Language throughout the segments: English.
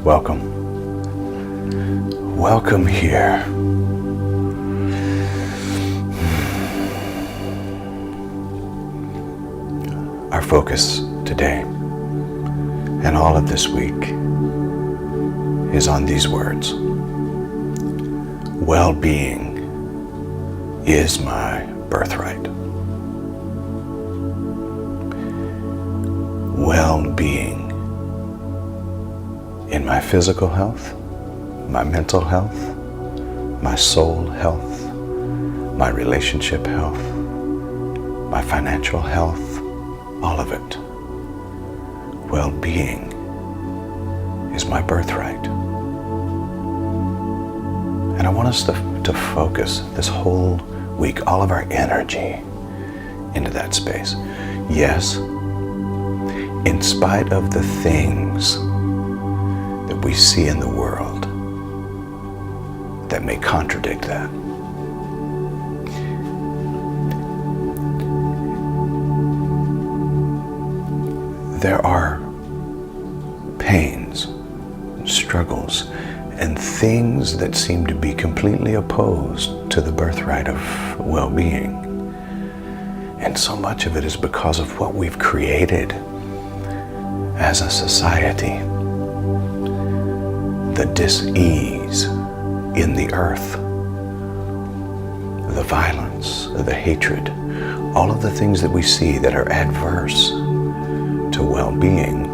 Welcome. Welcome here. Our focus today and all of this week is on these words. Well-being is my birthright. Well-being in my physical health, my mental health, my soul health, my relationship health, my financial health, all of it. Well-being is my birthright. And I want us to focus this whole week, all of our energy into that space. Yes, in spite of the things that we see in the world that may contradict that. There are pains, struggles, and things that seem to be completely opposed to the birthright of well-being. And so much of it is because of what we've created as a society. The dis-ease in the earth, the violence, the hatred, all of the things that we see that are adverse to well-being.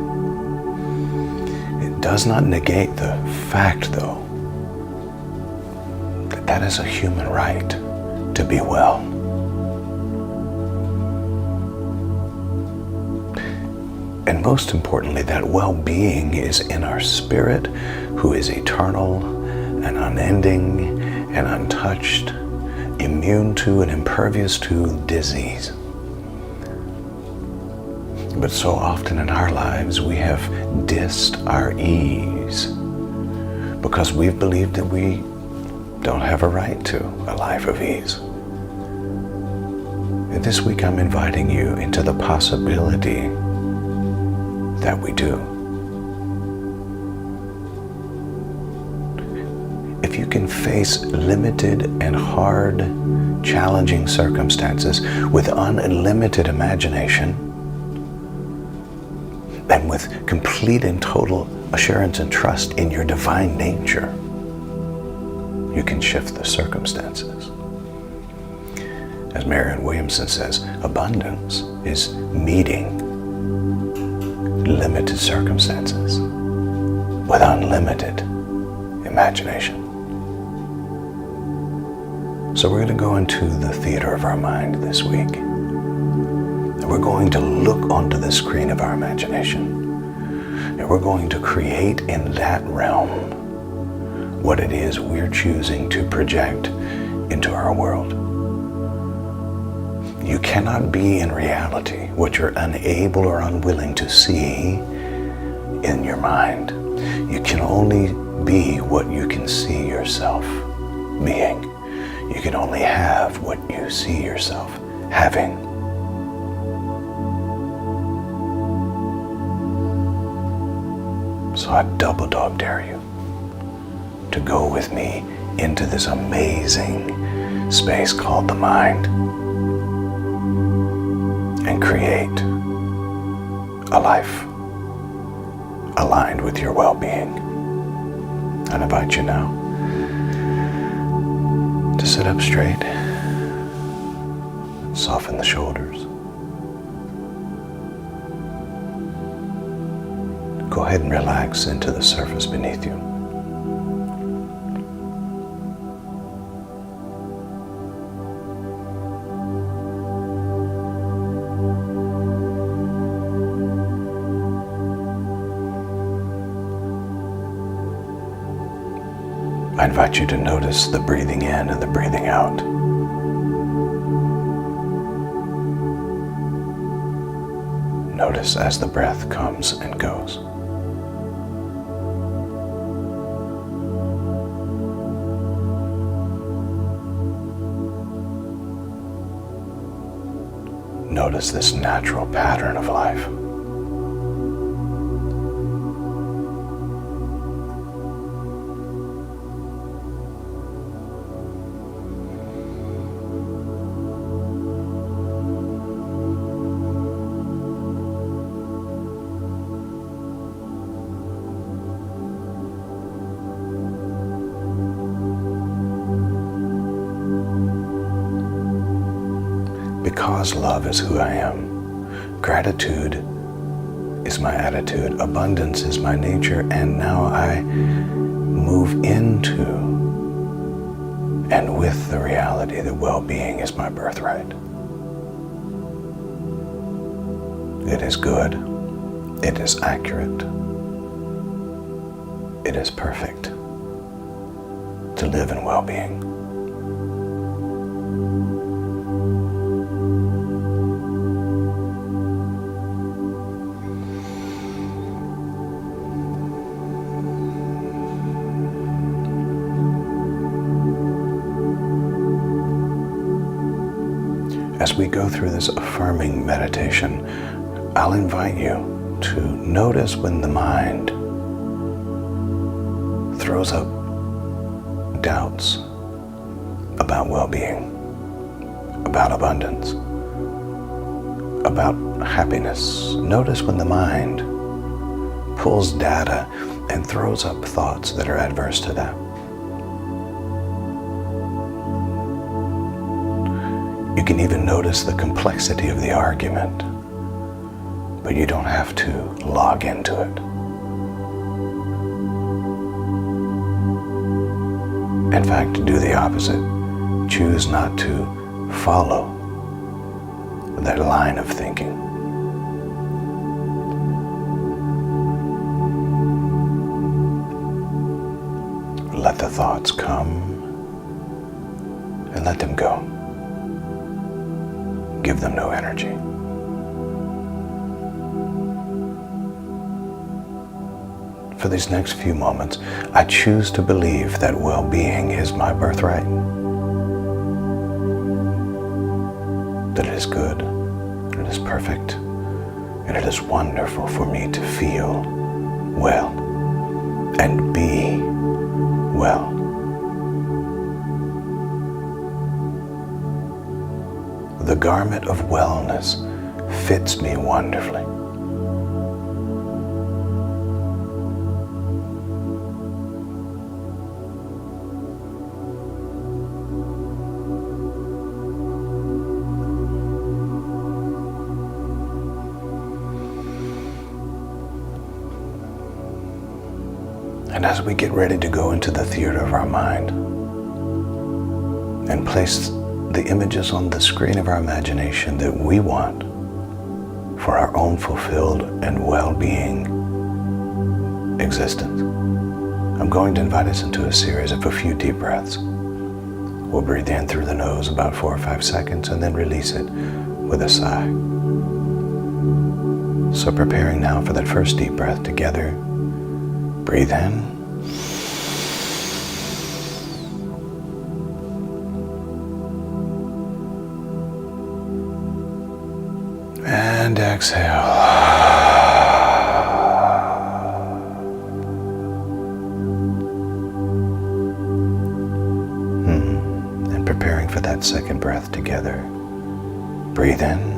It does not negate the fact, though, that that is a human right to be well. And most importantly, that well-being is in our spirit, who is eternal and unending and untouched, immune to and impervious to disease. But so often in our lives, we have dissed our ease because we've believed that we don't have a right to a life of ease. And this week, I'm inviting you into the possibility that we do. If you can face limited and hard, challenging circumstances with unlimited imagination and with complete and total assurance and trust in your divine nature, you can shift the circumstances. As Marianne Williamson says, abundance is meeting limited circumstances with unlimited imagination. So we're going to go into the theater of our mind this week. And we're going to look onto the screen of our imagination. And we're going to create in that realm what it is we're choosing to project into our world. You cannot be in reality what you're unable or unwilling to see in your mind. You can only be what you can see yourself being. You can only have what you see yourself having. So I double dog dare you to go with me into this amazing space called the mind and create a life aligned with your well-being. I invite you now to sit up straight, soften the shoulders. Go ahead and relax into the surface beneath you. I invite you to notice the breathing in and the breathing out. Notice as the breath comes and goes. Notice this natural pattern of life. because love is who I am. Gratitude is my attitude. Abundance is my nature. And now I move into and with the reality that well-being is my birthright. It is good. It is accurate. It is perfect to live in well-being. As we go through this affirming meditation, I'll invite you to notice when the mind throws up doubts about well-being, about abundance, about happiness. Notice when the mind pulls data and throws up thoughts that are adverse to that. You can even notice the complexity of the argument, but you don't have to log into it. In fact, do the opposite. Choose not to follow that line of thinking. Let the thoughts come and let them go. Give them no energy. For these next few moments, I choose to believe that well-being is my birthright. That it is good, it is perfect, and it is wonderful for me to feel well and be well. The garment of wellness fits me wonderfully. And as we get ready to go into the theater of our mind and place the images on the screen of our imagination that we want for our own fulfilled and well-being existence, I'm going to invite us into a series of a few deep breaths. We'll breathe in through the nose about 4 or 5 seconds and then release it with a sigh. So preparing now for that first deep breath together. Breathe in. And exhale. And preparing for that second breath together. Breathe in.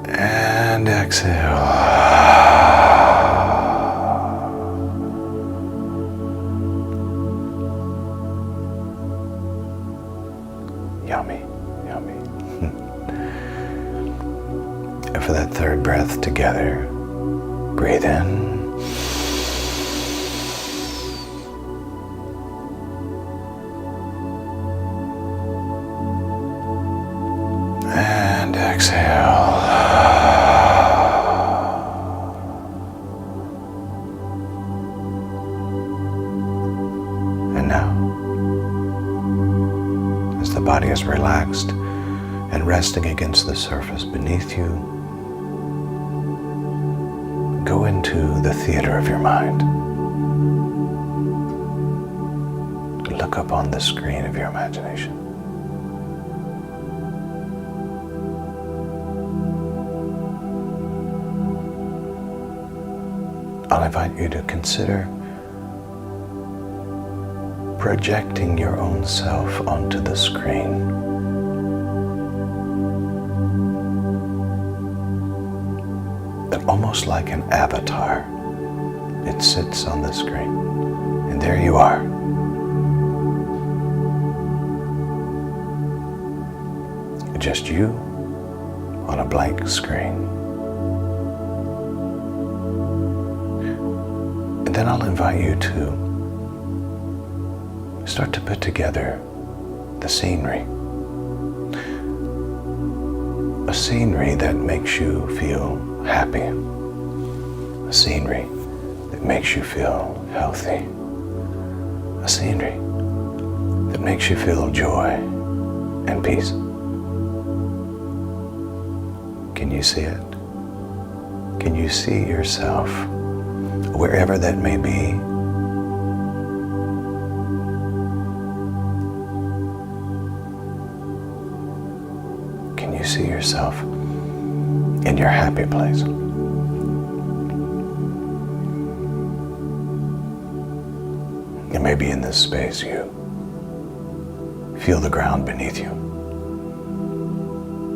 And exhale. Yummy, yummy. And for that third breath together, breathe in. And exhale. And now, as the body is relaxed and resting against the surface beneath you, go into the theater of your mind. Look up on the screen of your imagination. I'll invite you to consider projecting your own self onto the screen. And almost like an avatar, It sits on the screen. And there you are. Just you on a blank screen. And then I'll invite you to start to put together the scenery. A scenery that makes you feel happy. A scenery that makes you feel healthy. A scenery that makes you feel joy and peace. Can you see it? Can you see yourself wherever that may be? Can you see yourself in your happy place? And maybe in this space you feel the ground beneath you.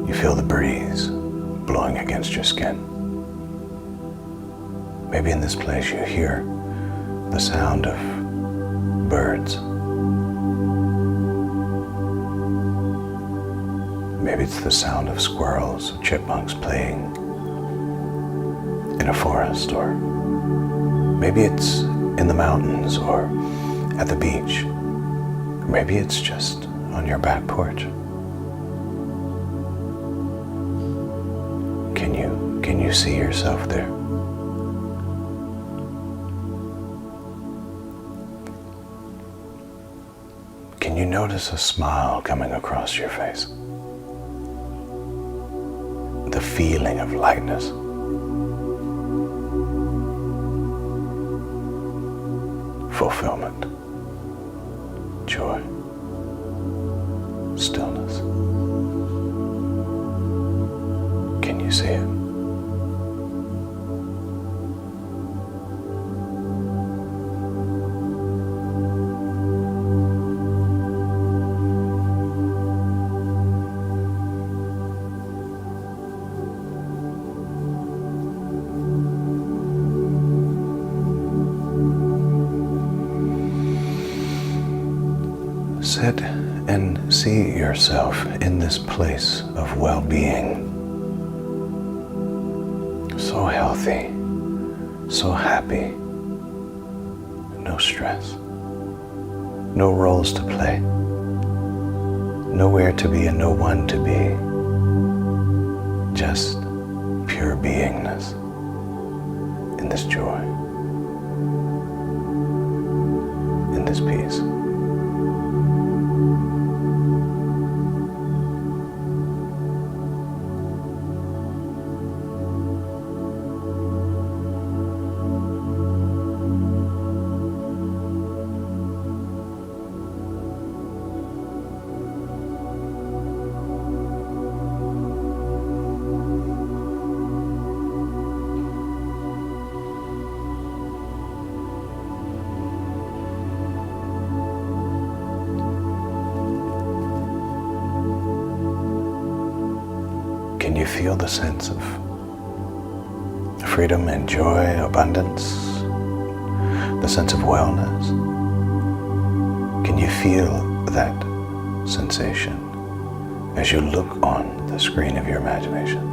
You feel the breeze blowing against your skin. Maybe in this place you hear the sound of birds. Maybe it's the sound of squirrels, chipmunks playing in a forest, or maybe it's in the mountains or at the beach. Or maybe it's just on your back porch. Can you see yourself there? Can you notice a smile coming across your face? The feeling of lightness. Fulfillment. Joy. Stillness. Can you see it? Sit and see yourself in this place of well-being. So healthy, so happy, no stress, no roles to play, nowhere to be and no one to be, just pure beingness in this joy, in this peace. Can you feel the sense of freedom and joy, abundance, the sense of wellness? Can you feel that sensation as you look on the screen of your imagination?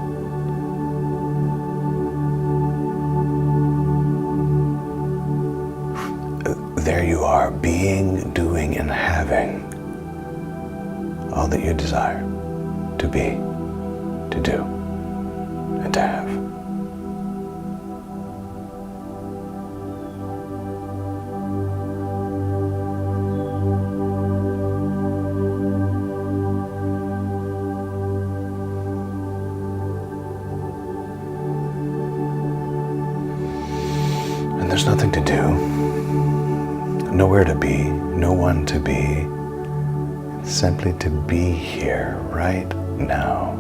There you are, being, doing, and having all that you desire to be, to do, and to have. And there's nothing to do, nowhere to be, no one to be, simply to be here right now,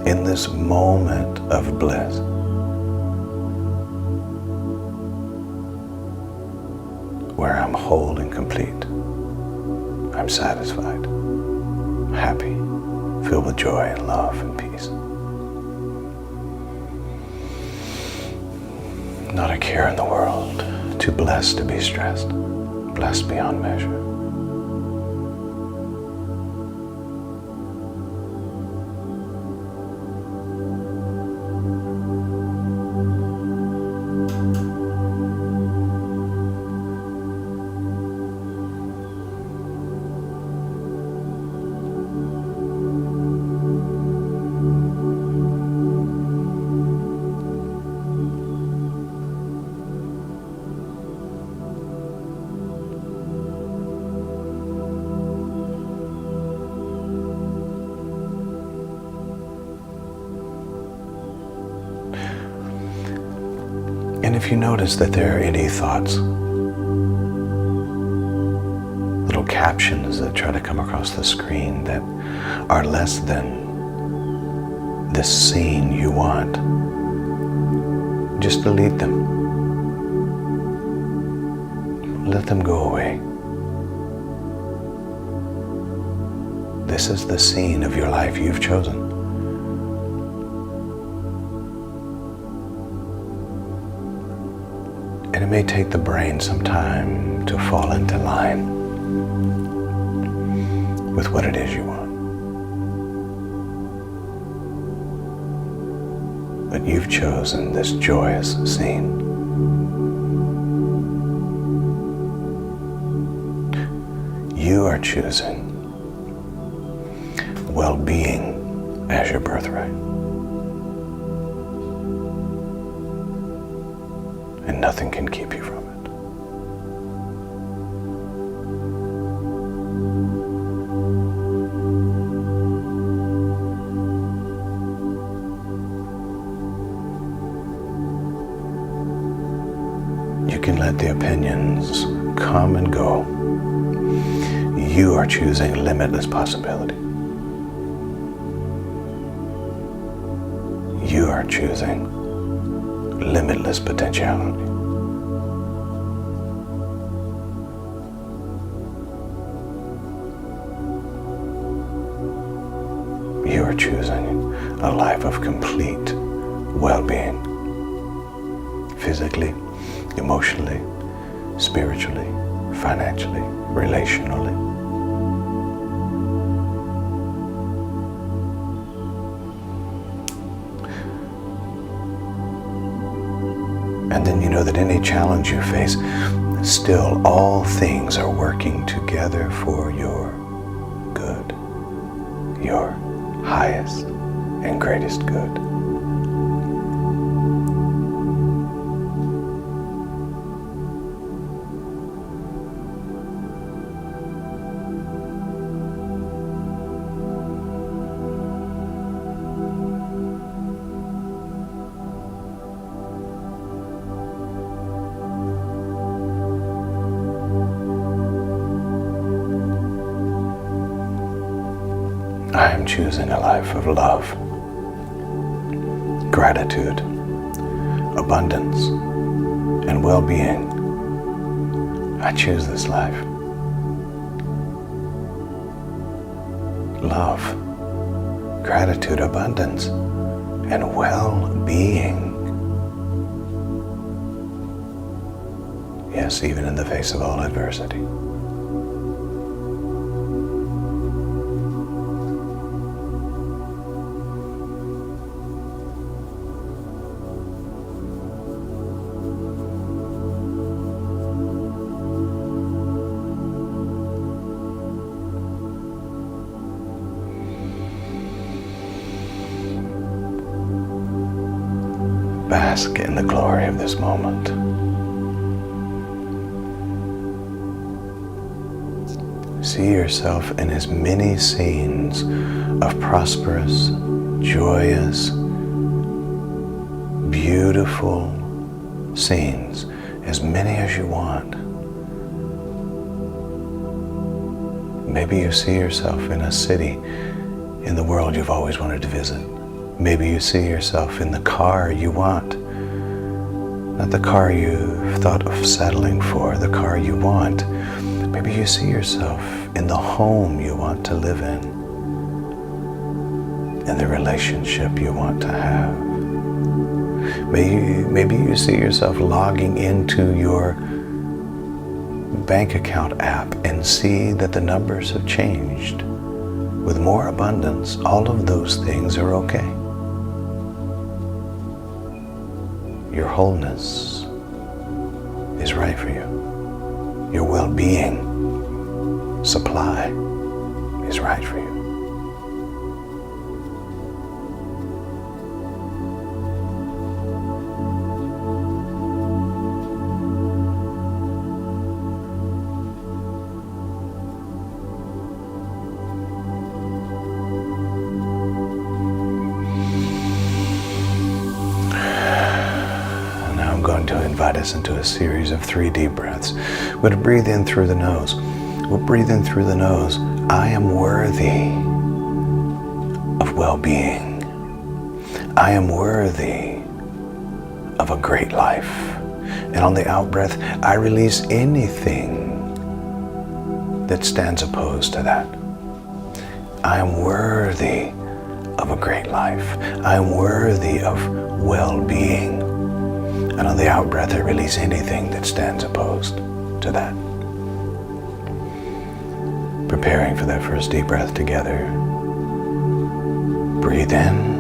in this moment of bliss. Where I'm whole and complete. I'm satisfied, happy, filled with joy and love and peace. Not a care in the world. Too blessed to be stressed. Blessed beyond measure. And if you notice that there are any thoughts, little captions that try to come across the screen that are less than this scene you want, just delete them. Let them go away. This is the scene of your life you've chosen. And it may take the brain some time to fall into line with what it is you want. But you've chosen this joyous scene. You are choosing well-being as your birthright. And nothing can keep you from it. You can let the opinions come and go. You are choosing limitless possibility. You are choosing limitless potentiality. You are choosing a life of complete well-being, physically, emotionally, spiritually, financially, relationally. And then you know that any challenge you face, still all things are working together for your good, your highest and greatest good. I am choosing a life of love, gratitude, abundance, and well-being. I choose this life. Love, gratitude, abundance, and well-being. Yes, even in the face of all adversity. Bask in the glory of this moment. See yourself in as many scenes of prosperous, joyous, beautiful scenes, as many as you want. Maybe you see yourself in a city in the world you've always wanted to visit. Maybe you see yourself in the car you want. Not the car you've thought of settling for, the car you want. Maybe you see yourself in the home you want to live in the relationship you want to have. Maybe you see yourself logging into your bank account app and see that the numbers have changed. With more abundance, all of those things are okay. Your wholeness is right for you. Your well-being supply is right for you. Now I'm going to invite us into a series of 3 deep breaths. We're going to breathe in through the nose. We'll breathe in through the nose. I am worthy of well-being. I am worthy of a great life. And on the out-breath, I release anything that stands opposed to that. I am worthy of a great life. I am worthy of well-being. And on the out-breath, I release anything that stands opposed to that. Preparing for that first deep breath together. Breathe in.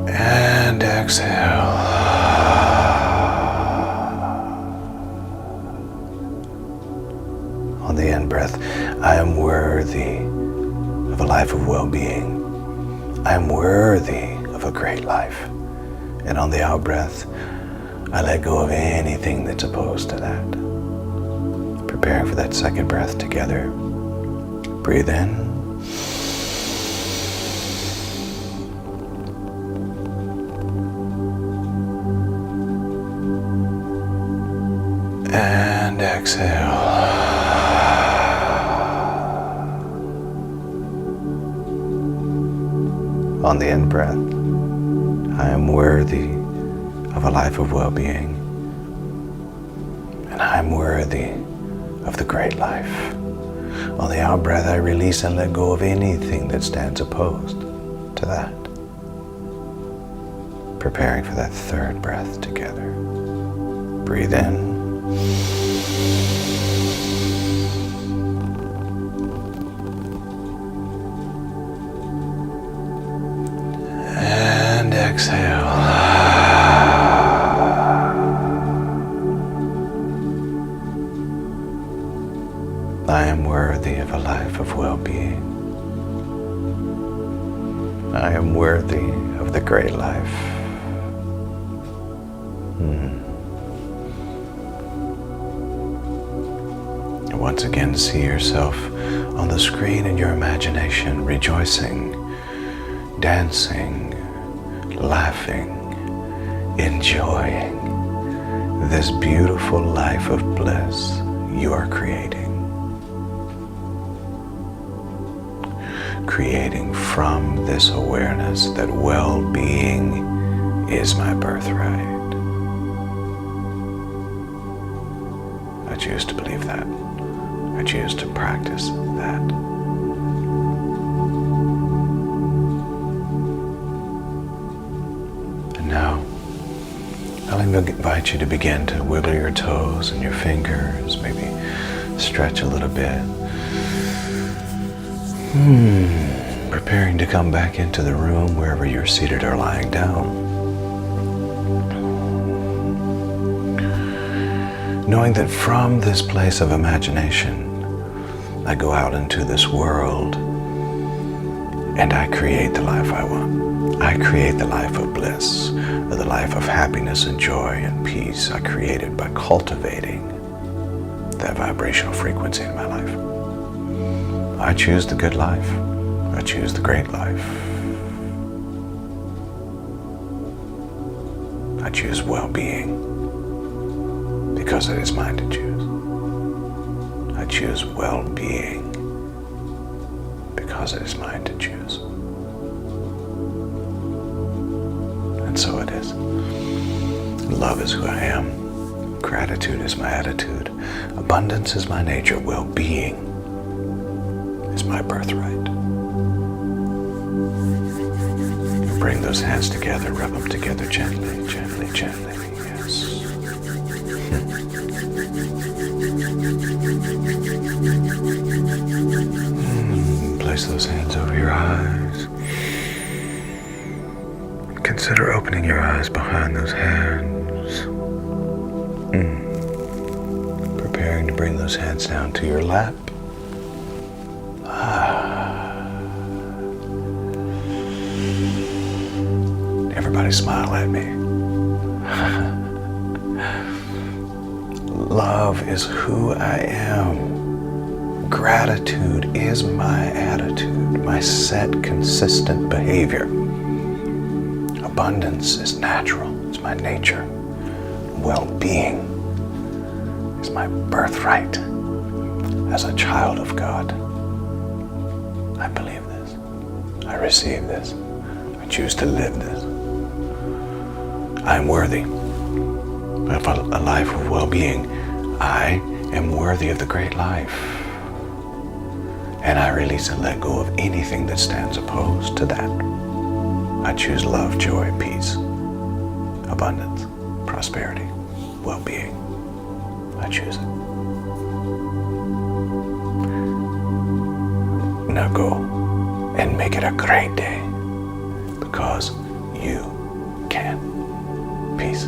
And exhale. On the in breath, I am worthy of a life of well-being. I am worthy of a great life. And on the out breath, I let go of anything that's opposed to that. Preparing for that second breath together. Breathe in. And exhale. On the in breath, I am worthy of a life of well-being, and I am worthy of the great life. On the out-breath, I release and let go of anything that stands opposed to that. Preparing for that third breath together. Breathe in. And exhale. I am worthy of a life of well-being. I am worthy of the great life. And once again, see yourself on the screen in your imagination, rejoicing, dancing, laughing, enjoying this beautiful life of bliss you are creating. Creating from this awareness that well-being is my birthright. I choose to believe that. I choose to practice that. And now, I'll invite you to begin to wiggle your toes and your fingers, maybe stretch a little bit. Preparing to come back into the room wherever you're seated or lying down. Knowing that from this place of imagination, I go out into this world and I create the life I want. I create the life of bliss, or the life of happiness and joy and peace. I create it by cultivating that vibrational frequency in my life. I choose the good life. I choose the great life. I choose well-being because it is mine to choose. I choose well-being because it is mine to choose. And so it is. Love is who I am. Gratitude is my attitude. Abundance is my nature. Well-being is my birthright. Bring those hands together, rub them together gently, gently, gently. Yes. Place those hands over your eyes. Consider opening your eyes behind those hands. Preparing to bring those hands down to your lap. Everybody smile at me. Love is who I am. Gratitude is my attitude, my set, consistent behavior. Abundance is natural, it's my nature. Well-being is my birthright as a child of God. I believe this. I receive this. I choose to live this. I am worthy of a life of well-being. I am worthy of the great life. And I release and let go of anything that stands opposed to that. I choose love, joy, peace, abundance, prosperity, well-being. I choose it. Now go and make it a great day because you can. Peace.